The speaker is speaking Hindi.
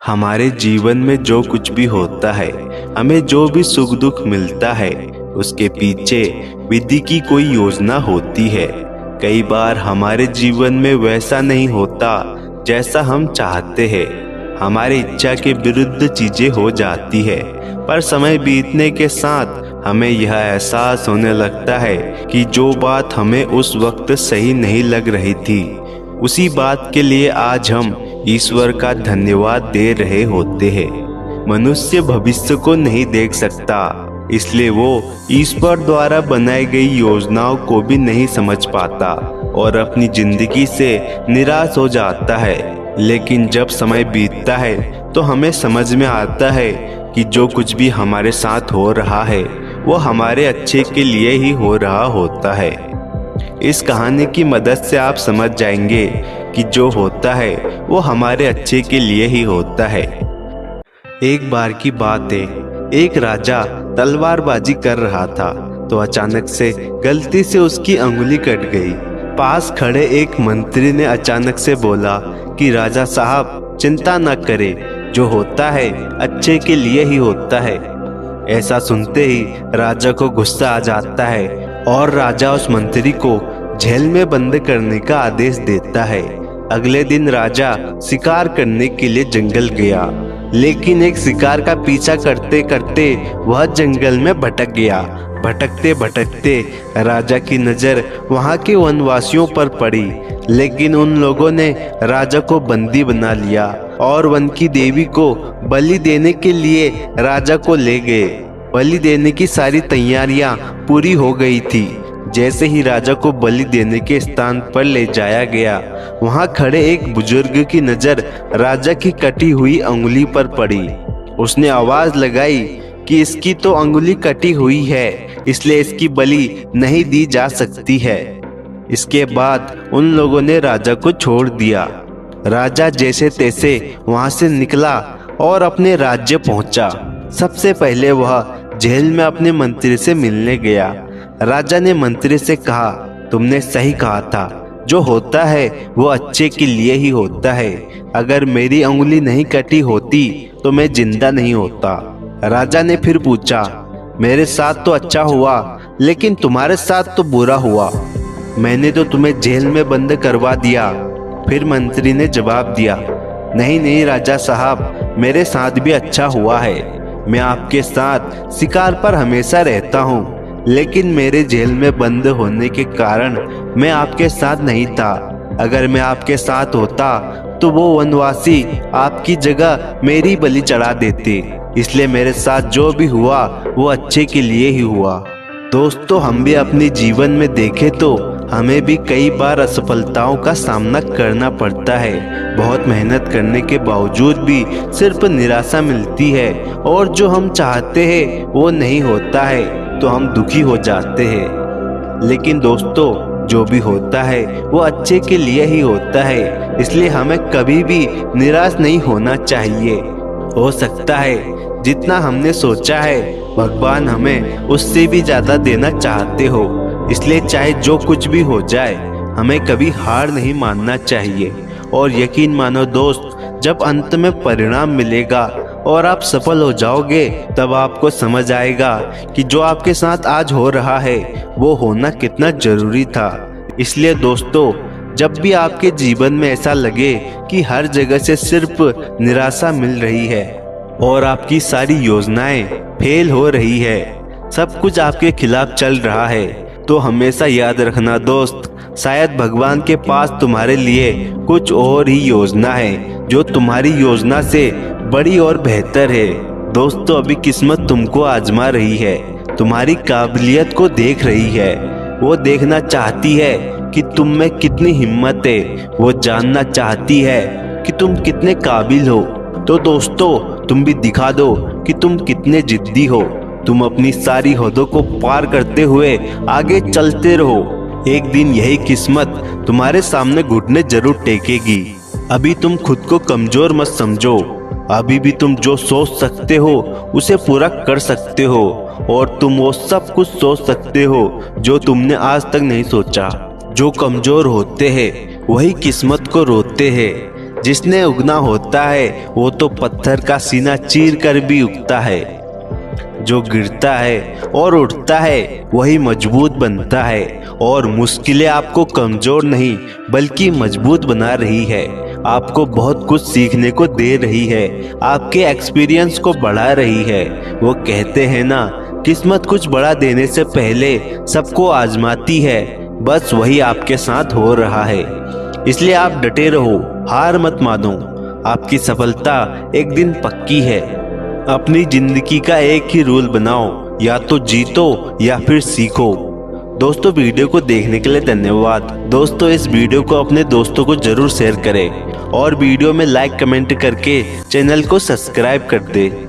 हमारे जीवन में जो कुछ भी होता है, हमें जो भी सुख दुख मिलता है, उसके पीछे विधि की कोई योजना होती है। कई बार हमारे जीवन में वैसा नहीं होता जैसा हम चाहते हैं, हमारी इच्छा के विरुद्ध चीजें हो जाती है। पर समय बीतने के साथ हमें यह एहसास होने लगता है कि जो बात हमें उस वक्त सही नहीं लग रही थी, उसी बात के लिए आज हम ईश्वर का धन्यवाद दे रहे होते हैं। मनुष्य भविष्य को नहीं देख सकता, इसलिए वो ईश्वर द्वारा बनाई गई योजनाओं को भी नहीं समझ पाता और अपनी जिंदगी से निराश हो जाता है। लेकिन जब समय बीतता है तो हमें समझ में आता है कि जो कुछ भी हमारे साथ हो रहा है वो हमारे अच्छे के लिए ही हो रहा होता है। इस कहानी की मदद से आप समझ जाएंगे कि जो होता है वो हमारे अच्छे के लिए ही होता है। एक बार की बात है, एक राजा तलवारबाजी कर रहा था तो अचानक से गलती से उसकी अंगुली कट गई। पास खड़े एक मंत्री ने अचानक से बोला कि राजा साहब चिंता न करें, जो होता है अच्छे के लिए ही होता है। ऐसा सुनते ही राजा को गुस्सा आ जाता है और राजा उस मंत्री को जेल में बंद करने का आदेश देता है। अगले दिन राजा शिकार करने के लिए जंगल गया, लेकिन एक शिकार का पीछा करते करते वह जंगल में भटक गया। भटकते भटकते राजा की नजर वहां के वनवासियों पर पड़ी, लेकिन उन लोगों ने राजा को बंदी बना लिया और वन की देवी को बलि देने के लिए राजा को ले गए। बलि देने की सारी तैयारियां पूरी हो गई थी। जैसे ही राजा को बलि देने के स्थान पर ले जाया गया, वहां खड़े एक बुजुर्ग की नजर राजा की कटी हुई अंगुली पर पड़ी। उसने आवाज लगाई कि इसकी तो अंगुली कटी हुई है, इसलिए इसकी बलि नहीं दी जा सकती है। इसके बाद उन लोगों ने राजा को छोड़ दिया। राजा जैसे तैसे वहां से निकला और अपने राज्य पहुंचा। सबसे पहले वह जेल में अपने मंत्री से मिलने गया। राजा ने मंत्री से कहा, तुमने सही कहा था, जो होता है वो अच्छे के लिए ही होता है। अगर मेरी अंगुली नहीं कटी होती तो मैं जिंदा नहीं होता। राजा ने फिर पूछा, मेरे साथ तो अच्छा हुआ, लेकिन तुम्हारे साथ तो बुरा हुआ। मैंने तो तुम्हें जेल में बंद करवा दिया। फिर मंत्री ने जवाब दिया, नहीं नहीं राजा साहब, मेरे साथ भी अच्छा हुआ है। मैं आपके साथ शिकार पर हमेशा रहता हूँ, लेकिन मेरे जेल में बंद होने के कारण मैं आपके साथ नहीं था। अगर मैं आपके साथ होता तो वो वनवासी आपकी जगह मेरी बलि चढ़ा देते। इसलिए मेरे साथ जो भी हुआ वो अच्छे के लिए ही हुआ। दोस्तों, हम भी अपने जीवन में देखें तो हमें भी कई बार असफलताओं का सामना करना पड़ता है। बहुत मेहनत करने के बावजूद भी सिर्फ निराशा मिलती है और जो हम चाहते हैं वो नहीं होता है तो हम दुखी हो जाते हैं। लेकिन दोस्तों, जो भी होता है वो अच्छे के लिए ही होता है, इसलिए हमें कभी भी निराश नहीं होना चाहिए। हो सकता है जितना हमने सोचा है भगवान हमें उससे भी ज्यादा देना चाहते हो, इसलिए चाहे जो कुछ भी हो जाए हमें कभी हार नहीं मानना चाहिए। और यकीन मानो दोस्त, जब अंत में परिणाम मिलेगा और आप सफल हो जाओगे, तब आपको समझ आएगा कि जो आपके साथ आज हो रहा है वो होना कितना जरूरी था। इसलिए दोस्तों, जब भी आपके जीवन में ऐसा लगे कि हर जगह से सिर्फ निराशा मिल रही है और आपकी सारी योजनाएं फेल हो रही है, सब कुछ आपके खिलाफ चल रहा है, तो हमेशा याद रखना दोस्त, शायद भगवान के पास तुम्हारे लिए कुछ और ही योजना है जो तुम्हारी योजना से बड़ी और बेहतर है। दोस्तों, अभी किस्मत तुमको आजमा रही है, तुम्हारी काबिलियत को देख रही है। वो देखना चाहती है कि तुम में कितनी हिम्मत है, वो जानना चाहती है कि तुम कितने काबिल हो। तो दोस्तों, तुम भी दिखा दो कि तुम कितने जिद्दी हो। तुम अपनी सारी हदों को पार करते हुए आगे चलते रहो। एक दिन यही किस्मत तुम्हारे सामने घुटने जरूर टेकेगी। अभी तुम खुद को कमजोर मत समझो। अभी भी तुम जो सोच सकते हो उसे पूरा कर सकते हो, और तुम वो सब कुछ सोच सकते हो जो तुमने आज तक नहीं सोचा। जो कमजोर होते हैं वही किस्मत को रोते हैं, जिसने उगना होता है वो तो पत्थर का सीना चीर कर भी उगता है। जो गिरता है और उठता है वही मजबूत बनता है, और मुश्किलें आपको कमजोर नहीं बल्कि मजबूत बना रही है। आपको बहुत कुछ सीखने को दे रही है, आपके एक्सपीरियंस को बढ़ा रही है। वो कहते हैं ना, किस्मत कुछ बड़ा देने से पहले सबको आजमाती है, बस वही आपके साथ हो रहा है। इसलिए आप डटे रहो, हार मत मानो। आपकी सफलता एक दिन पक्की है। अपनी जिंदगी का एक ही रूल बनाओ, या तो जीतो या फिर सीखो। दोस्तों, वीडियो को देखने के लिए धन्यवाद। दोस्तों, इस वीडियो को अपने दोस्तों को जरूर शेयर करें और वीडियो में लाइक कमेंट करके चैनल को सब्सक्राइब कर दें।